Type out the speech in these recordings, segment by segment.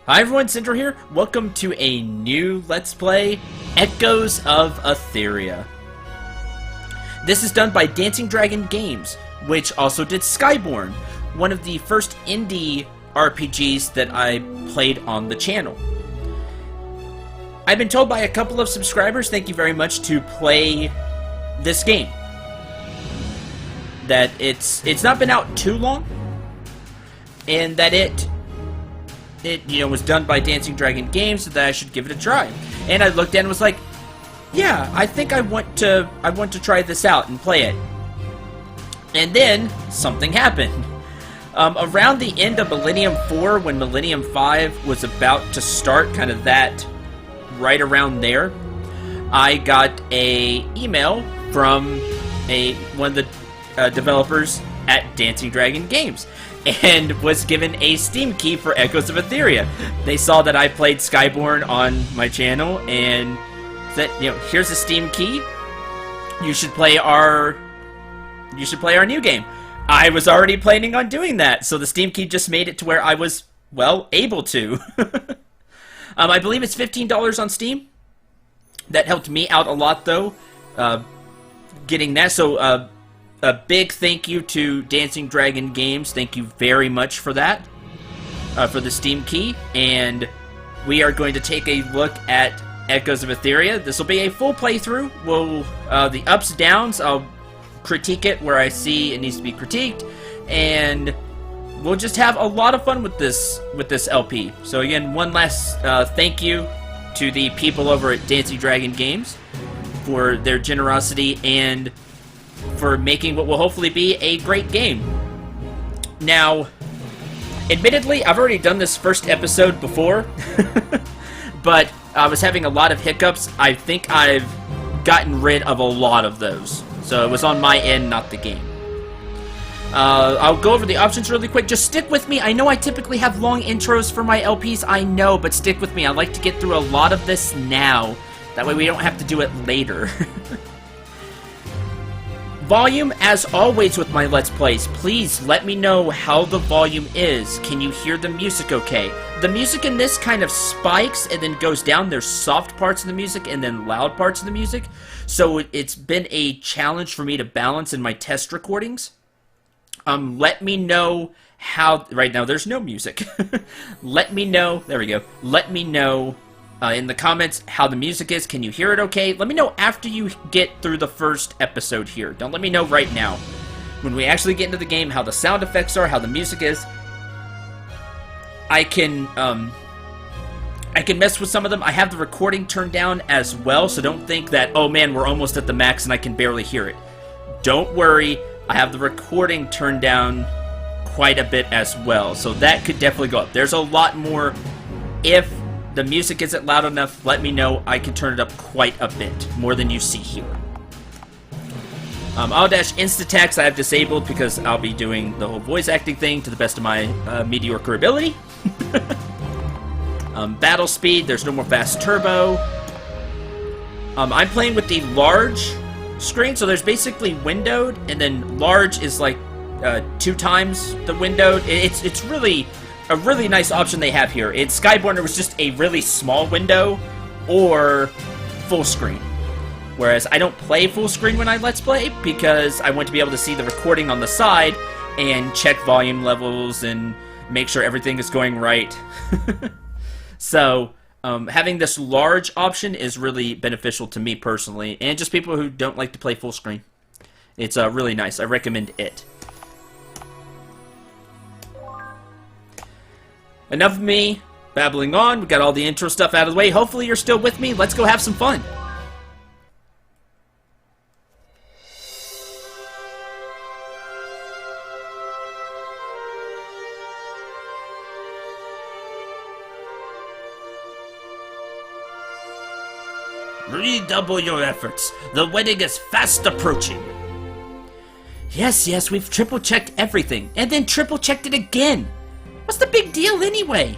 Hi everyone, Cendril here. Welcome to a new Let's Play, Echoes of Aetheria. This is done by Dancing Dragon Games, which also did Skyborn, one of the first indie RPGs that I played on the channel. I've been told by a couple of subscribers, thank you very much, to play this game. That it's not been out too long, and that it was done by Dancing Dragon Games, so that I should give it a try. And I looked at it and was like, yeah, I think I want to try this out and play it. And then something happened. Around the end of Millennium 4, when Millennium 5 was about to start, kind of that right around there, I got a email from one of the developers at Dancing Dragon Games, and was given a Steam key for Echoes of Aetheria. They saw that I played Skyborn on my channel, and said, here's a Steam key. You should play our new game. I was already planning on doing that, so the Steam key just made it to where I was, well, able to. I believe it's $15 on Steam. That helped me out a lot, though, getting that. So, a big thank you to Dancing Dragon Games. Thank you very much for that, for the Steam key. And we are going to take a look at Echoes of Aetheria. This will be a full playthrough. We'll, the ups, downs, I'll critique it where I see it needs to be critiqued. And we'll just have a lot of fun with this LP. So again, one last thank you to the people over at Dancing Dragon Games for their generosity and for making what will hopefully be a great game. Now, admittedly, I've already done this first episode before, but I was having a lot of hiccups. I think I've gotten rid of a lot of those. So it was on my end, not the game. I'll go over the options really quick. Just stick with me. I know I typically have long intros for my LPs, I know, but stick with me. I like to get through a lot of this now. That way we don't have to do it later. Volume, as always with my Let's Plays, please let me know how the volume is. Can you hear the music okay? The music in this kind of spikes and then goes down. There's soft parts of the music and then loud parts of the music. So it's been a challenge for me to balance in my test recordings. Let me know how... Right now there's no music. Let me know... There we go. Let me know... in the comments how the music is. Can you hear it okay? Let me know after you get through the first episode here. Don't let me know right now. When we actually get into the game, how the sound effects are, how the music is. I can mess with some of them. I have the recording turned down as well, so don't think that, oh man, we're almost at the max and I can barely hear it. Don't worry, I have the recording turned down quite a bit as well, so that could definitely go up. There's a lot more. If the music isn't loud enough, let me know. I can turn it up quite a bit, more than you see here. Auto-dash insta-attacks I have disabled because I'll be doing the whole voice acting thing to the best of my mediocre ability. Battle speed, there's no more fast turbo. I'm playing with the large screen, so there's basically windowed, and then large is like 2 times the windowed. It's really... a really nice option they have here. In Skyborn, it was just a really small window or full screen. Whereas I don't play full screen when I Let's Play because I want to be able to see the recording on the side and check volume levels and make sure everything is going right. So, having this large option is really beneficial to me personally, and just people who don't like to play full screen. It's really nice. I recommend it. Enough of me babbling on. We got all the intro stuff out of the way. Hopefully you're still with me. Let's go have some fun. Redouble your efforts. The wedding is fast approaching. Yes, we've triple-checked everything, and then triple-checked it again. What's the big deal anyway?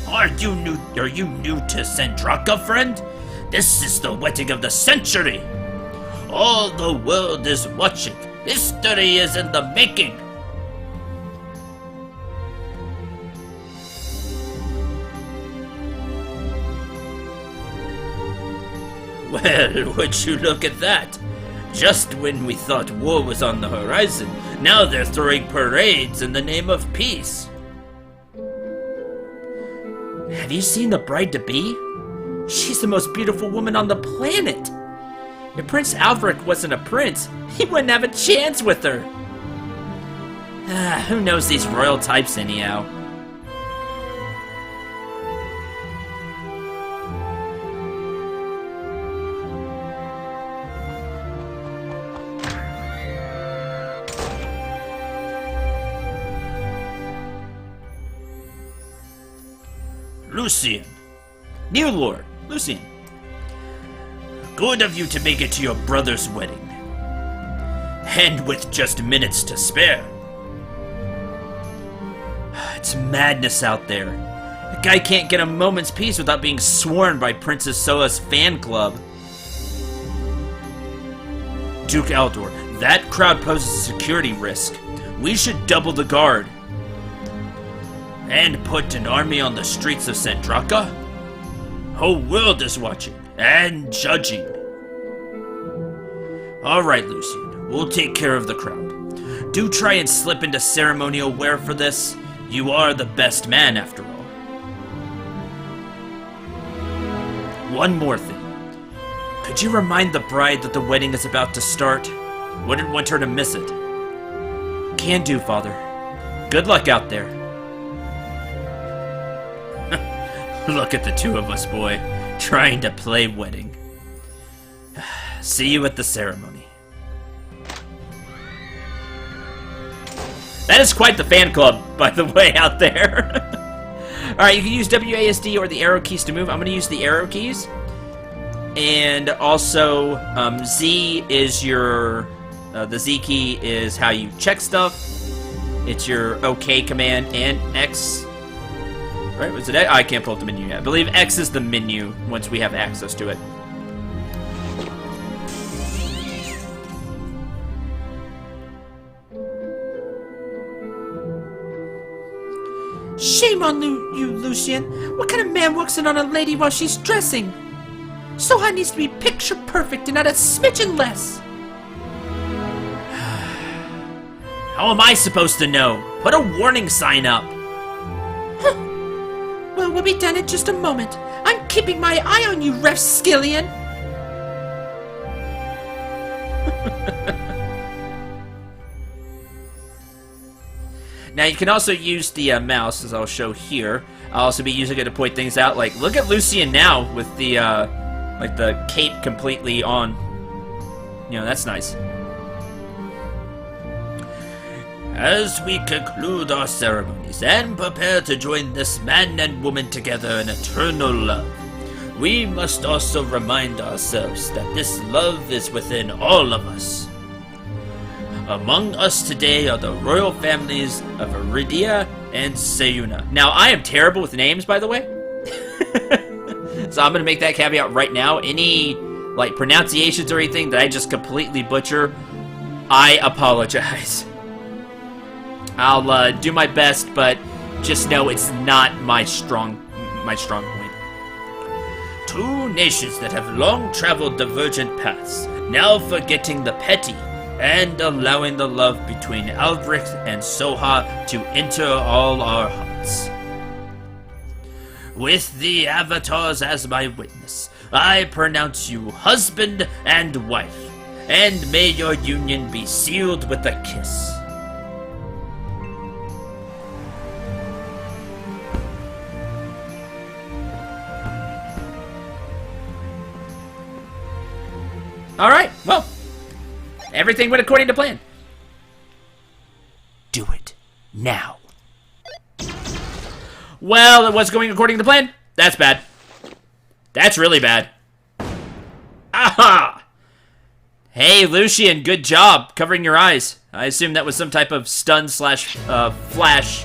Are you new to Centraka, friend? This is the wedding of the century. All the world is watching. History is in the making. Well, would you look at that? Just when we thought war was on the horizon, now they're throwing parades in the name of peace. Have you seen the bride-to-be? She's the most beautiful woman on the planet. If Prince Alfred wasn't a prince, he wouldn't have a chance with her. Who knows these royal types anyhow? Lucian. New Lord, Lucian. Good of you to make it to your brother's wedding. And with just minutes to spare. It's madness out there. The guy can't get a moment's peace without being sworn by Princess Soa's fan club. Duke Aldor, that crowd poses a security risk. We should double the guard. And put an army on the streets of Sandraka? Whole world is watching and judging. Alright, Lucian, we'll take care of the crowd. Do try and slip into ceremonial wear for this. You are the best man, after all. One more thing. Could you remind the bride that the wedding is about to start? Wouldn't want her to miss it. Can do, Father. Good luck out there. Look at the two of us, boy, trying to play wedding. See you at the ceremony. That is quite the fan club, by the way, out there. Alright, you can use WASD or the arrow keys to move. I'm going to use the arrow keys. And also, Z is your... the Z key is how you check stuff. It's your OK command, and X... Right, was it X? I can't pull up the menu yet. I believe X is the menu once we have access to it. Shame on you, Lucian. What kind of man walks in on a lady while she's dressing? Soha needs to be picture perfect and not a smidgen less. How am I supposed to know? Put a warning sign up. Well, we'll be done in just a moment. I'm keeping my eye on you, Refskillian. Now, you can also use the mouse, as I'll show here. I'll also be using it to point things out. Like, look at Lucian now with the, like, the cape completely on. You know, that's nice. As we conclude our ceremonies and prepare to join this man and woman together in eternal love, we must also remind ourselves that this love is within all of us. Among us today are the royal families of Aetheria and Sayuna. Now, I am terrible with names, by the way. So I'm going to make that caveat right now. Any, like, pronunciations or anything that I just completely butcher, I apologize. I'll do my best, but just know it's not my strong point. Two nations that have long traveled divergent paths, now forgetting the petty and allowing the love between Albrecht and Soha to enter all our hearts. With the avatars as my witness, I pronounce you husband and wife, and may your union be sealed with a kiss. Alright, well, everything went according to plan. Do it now. Well, it was going according to plan. That's bad. That's really bad. Aha! Hey, Lucian, good job covering your eyes. I assume that was some type of stun slash flash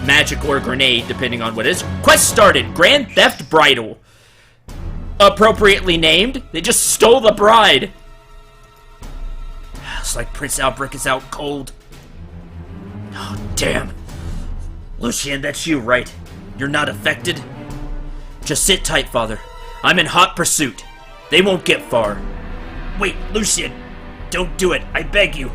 magic or grenade, depending on what it is. Quest started. Grand Theft Bridal. Appropriately named. They just stole the bride. It's like Prince Albrecht is out cold. Oh, damn. Lucian, that's you, right? You're not affected? Just sit tight, Father. I'm in hot pursuit. They won't get far. Wait, Lucian, don't do it, I beg you.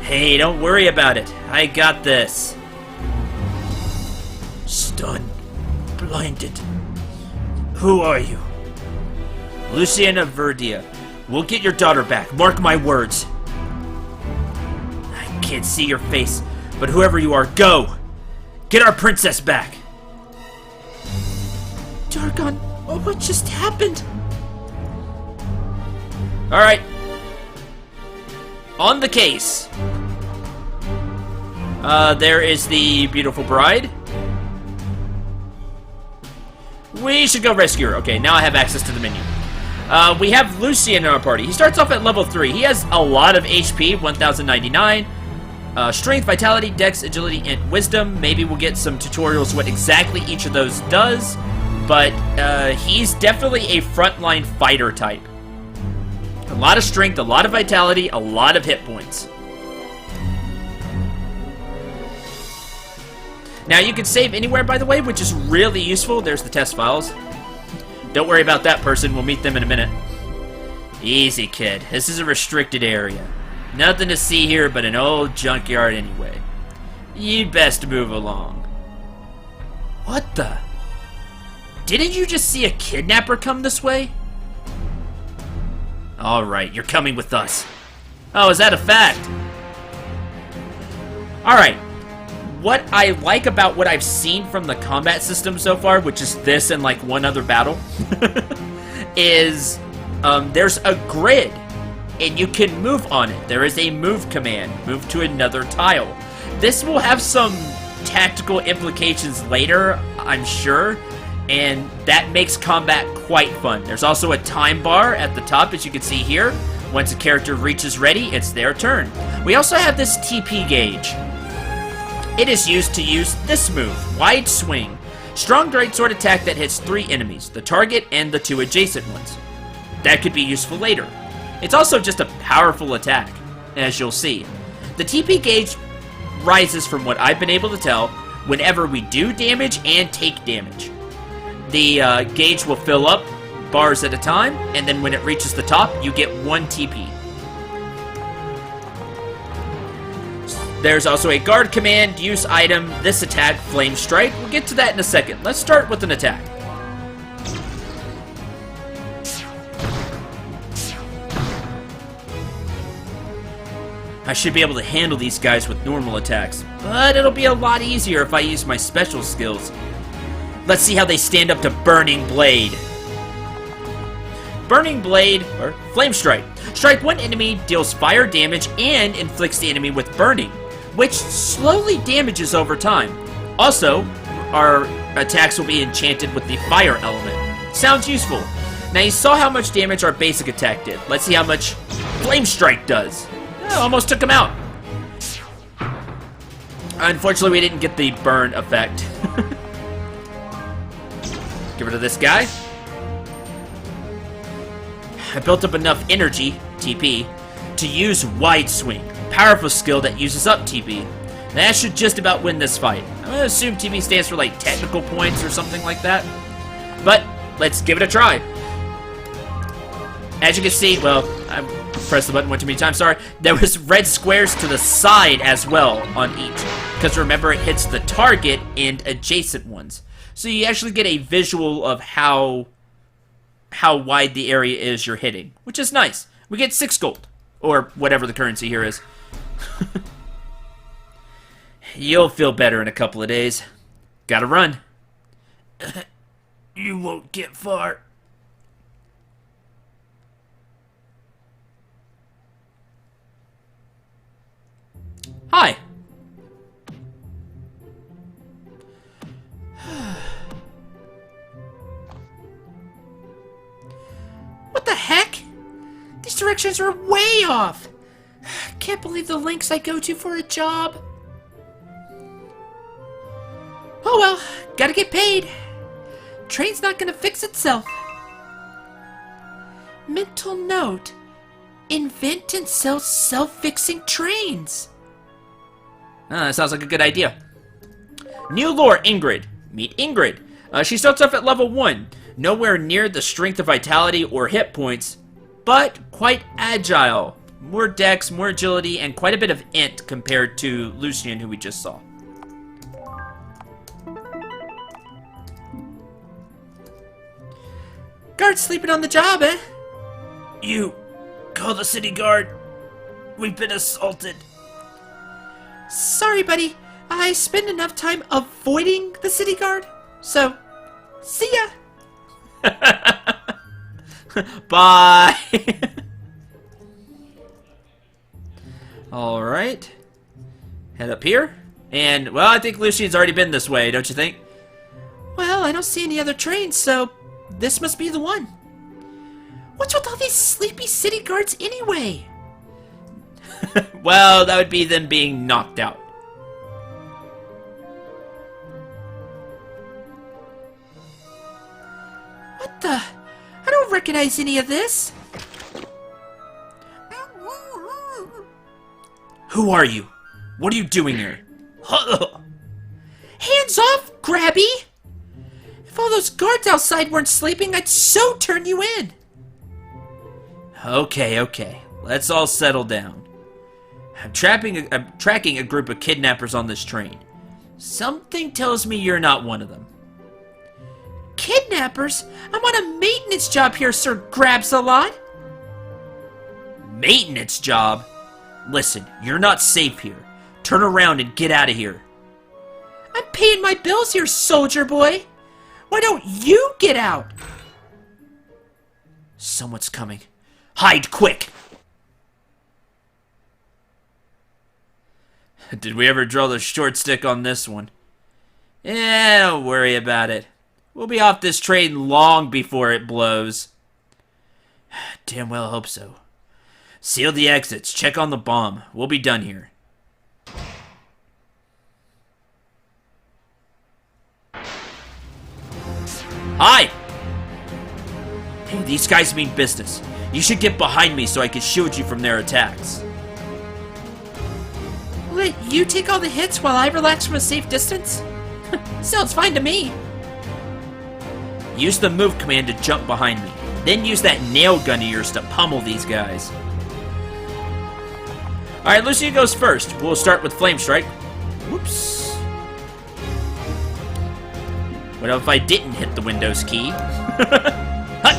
Hey, don't worry about it. I got this. Stunned, blinded. Who are you? Lucian of Verdia. We'll get your daughter back. Mark my words. I can't see your face, but whoever you are, go! Get our princess back! Dargon, what just happened? Alright. On the case. There is the beautiful bride. We should go rescue her. Okay, now I have access to the menu. We have Lucian in our party. He starts off at level 3. He has a lot of HP, 1099. Strength, Vitality, Dex, Agility, and Wisdom. Maybe we'll get some tutorials what exactly each of those does. But he's definitely a frontline fighter type. A lot of strength, a lot of vitality, a lot of hit points. Now, you can save anywhere, by the way, which is really useful. There's the test files. Don't worry about that person. We'll meet them in a minute. Easy, kid. This is a restricted area. Nothing to see here but an old junkyard anyway. You'd best move along. What the? Didn't you just see a kidnapper come this way? Alright, you're coming with us. Oh, is that a fact? Alright. What I like about what I've seen from the combat system so far, which is this and like one other battle, is there's a grid and you can move on it. There is a move command, move to another tile. This will have some tactical implications later, I'm sure, and that makes combat quite fun. There's also a time bar at the top, as you can see here. Once a character reaches ready, it's their turn. We also have this TP gauge. It is used to use this move, Wide Swing. Strong greatsword attack that hits 3 enemies, the target and the 2 adjacent ones. That could be useful later. It's also just a powerful attack, as you'll see. The TP gauge rises from what I've been able to tell whenever we do damage and take damage. The gauge will fill up bars at a time, and then when it reaches the top, you get 1 TP. There's also a guard command, use item, this attack, Flame Strike. We'll get to that in a second. Let's start with an attack. I should be able to handle these guys with normal attacks, but it'll be a lot easier if I use my special skills. Let's see how they stand up to Burning Blade. Burning Blade, or Flame Strike. Strike one enemy, deals fire damage, and inflicts the enemy with burning, which slowly damages over time. Also, our attacks will be enchanted with the fire element. Sounds useful. Now you saw how much damage our basic attack did. Let's see how much Flame Strike does. Almost took him out. Unfortunately, we didn't get the burn effect. Get rid of this guy. I built up enough energy, TP, to use Wide Swing. Powerful skill that uses up TP. That should just about win this fight. I'm gonna assume TP stands for like technical points or something like that. But let's give it a try. As you can see, well, I pressed the button one too many times, sorry. There was red squares to the side as well on each. Because remember, it hits the target and adjacent ones. So you actually get a visual of how wide the area is you're hitting, which is nice. We get 6 gold, or whatever the currency here is. You'll feel better in a couple of days. Gotta run. You won't get far. Hi. What the heck? These directions are way off. Can't believe the lengths I go to for a job. Oh well, gotta get paid. Train's not gonna fix itself. Mental note. Invent and sell self-fixing trains. That sounds like a good idea. New lore, Ingrid. Meet Ingrid. She starts off at level 1. Nowhere near the strength of vitality or hit points, but quite agile. More dex, more agility, and quite a bit of int compared to Lucian, who we just saw. Guard sleeping on the job, eh? You call the city guard. We've been assaulted. Sorry, buddy. I spend enough time avoiding the city guard. So, see ya. Bye. Alright. Head up here. And, well, I think Lucian's already been this way, don't you think? Well, I don't see any other trains, so this must be the one. What's with all these sleepy city guards anyway? Well, that would be them being knocked out. What the? I don't recognize any of this. Who are you? What are you doing here? Hands off, Grabby! If all those guards outside weren't sleeping, I'd so turn you in. Okay. Let's all settle down. I'm tracking a group of kidnappers on this train. Something tells me you're not one of them. Kidnappers? I'm on a maintenance job here, Sir Grabs-a-lot. Maintenance job? Listen, you're not safe here. Turn around and get out of here. I'm paying my bills here, soldier boy. Why don't you get out? Someone's coming. Hide quick! Did we ever draw the short stick on this one? Don't worry about it. We'll be off this train long before it blows. Damn well hope so. Seal the exits. Check on the bomb. We'll be done here. Hi! Hey, these guys mean business. You should get behind me so I can shield you from their attacks. Let you take all the hits while I relax from a safe distance? Sounds fine to me. Use the move command to jump behind me. Then use that nail gun of yours to pummel these guys. Alright, Lucian goes first. We'll start with Flame Strike. Whoops. What if I didn't hit the Windows key? Hut!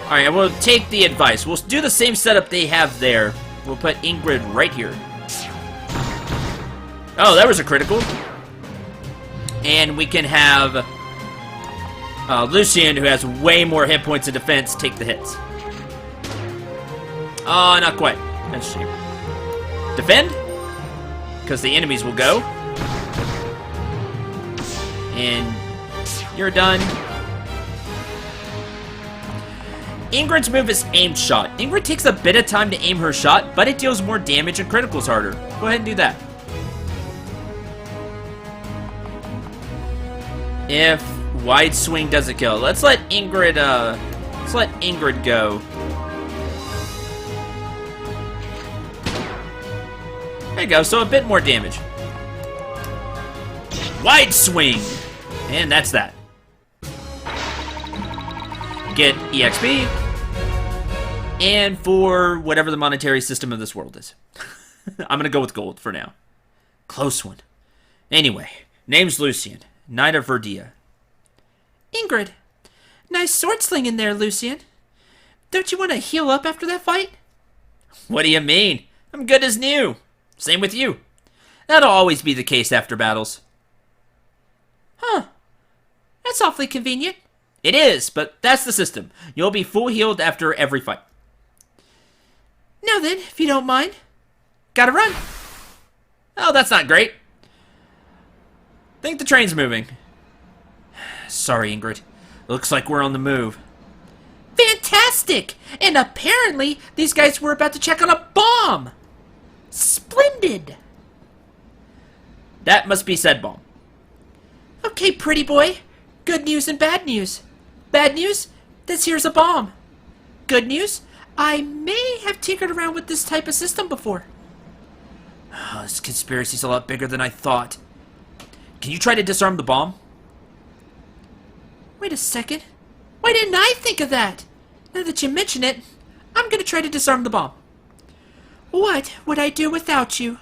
Alright, we'll take the advice. We'll do the same setup they have there. We'll put Ingrid right here. Oh, that was a critical. And we can have Lucian, who has way more hit points in defense, take the hits. Oh, not quite. That's a shame. Defend, because the enemies will go. And you're done. Ingrid's move is aimed shot. Ingrid takes a bit of time to aim her shot, but it deals more damage and criticals harder. Go ahead and do that. If wide swing doesn't kill, let's let Ingrid go. There you go, so a bit more damage. Wide swing! And that's that. Get EXP. And for whatever the monetary system of this world is. I'm gonna go with gold for now. Close one. Anyway, name's Lucian, Knight of Verdia. Ingrid, nice sword sling in there, Lucian. Don't you want to heal up after that fight? What do you mean? I'm good as new. Same with you. That'll always be the case after battles. Huh. That's awfully convenient. It is, but that's the system. You'll be full healed after every fight. Now then, if you don't mind. Gotta run. Oh, that's not great. Think the train's moving. Sorry, Ingrid. Looks like we're on the move. Fantastic! And apparently, these guys were about to check on a bomb. Splendid! That must be said bomb. Okay, pretty boy. Good news and bad news. Bad news? This here's a bomb. Good news? I may have tinkered around with this type of system before. Oh, this conspiracy's a lot bigger than I thought. Can you try to disarm the bomb? Wait a second. Why didn't I think of that? Now that you mention it, I'm gonna try to disarm the bomb. What would I do without you?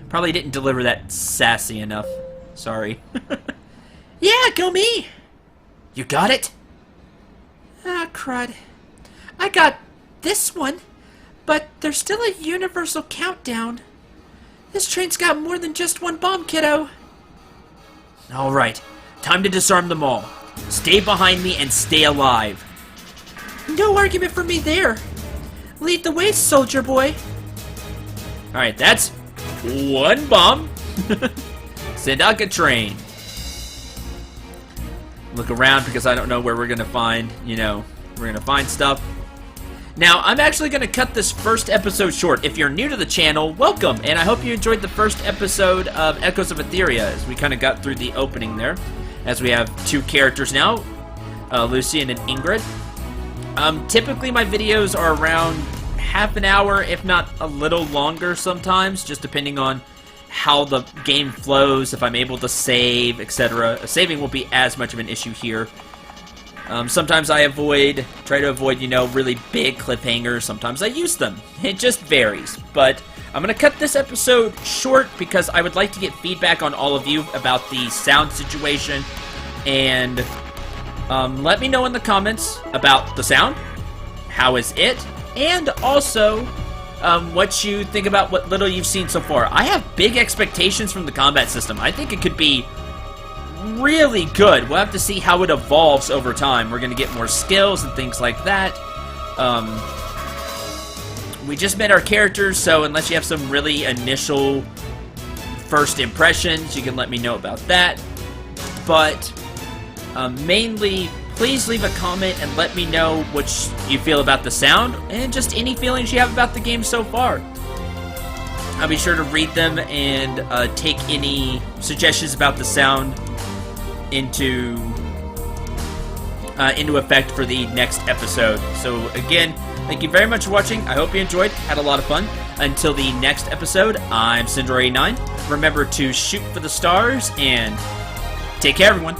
Probably didn't deliver that sassy enough. Sorry. Yeah, go me! You got it? Ah, crud. I got this one, but there's still a universal countdown. This train's got more than just one bomb, kiddo. Alright. Time to disarm them all. Stay behind me and stay alive. No argument for me there. Lead the way, soldier boy. Alright, that's one bomb. Send out a train. Look around because I don't know where we're going to find, we're going to find stuff. Now, I'm actually going to cut this first episode short. If you're new to the channel, welcome, and I hope you enjoyed the first episode of Echoes of Aetheria, as we kind of got through the opening there, as we have two characters now, Lucian and Ingrid. Typically, my videos are around half an hour, if not a little longer sometimes, just depending on how the game flows, if I'm able to save, etc. Saving won't be as much of an issue here. Sometimes I try to avoid, really big cliffhangers. Sometimes I use them. It just varies. But I'm going to cut this episode short because I would like to get feedback on all of you about the sound situation. And let me know in the comments about the sound. How is it? And also what you think about what little you've seen so far. I have big expectations from the combat system. I think it could be really good. We'll have to see how it evolves over time. We're going to get more skills and things like that. We just met our characters, so unless you have some really initial first impressions, you can let me know about that. But mainly, please leave a comment and let me know what you feel about the sound and just any feelings you have about the game so far. I'll be sure to read them and take any suggestions about the sound into effect for the next episode. So again, thank you very much for watching. I hope you enjoyed, had a lot of fun. Until the next episode, I'm Cendril 89. Remember to shoot for the stars and take care, everyone.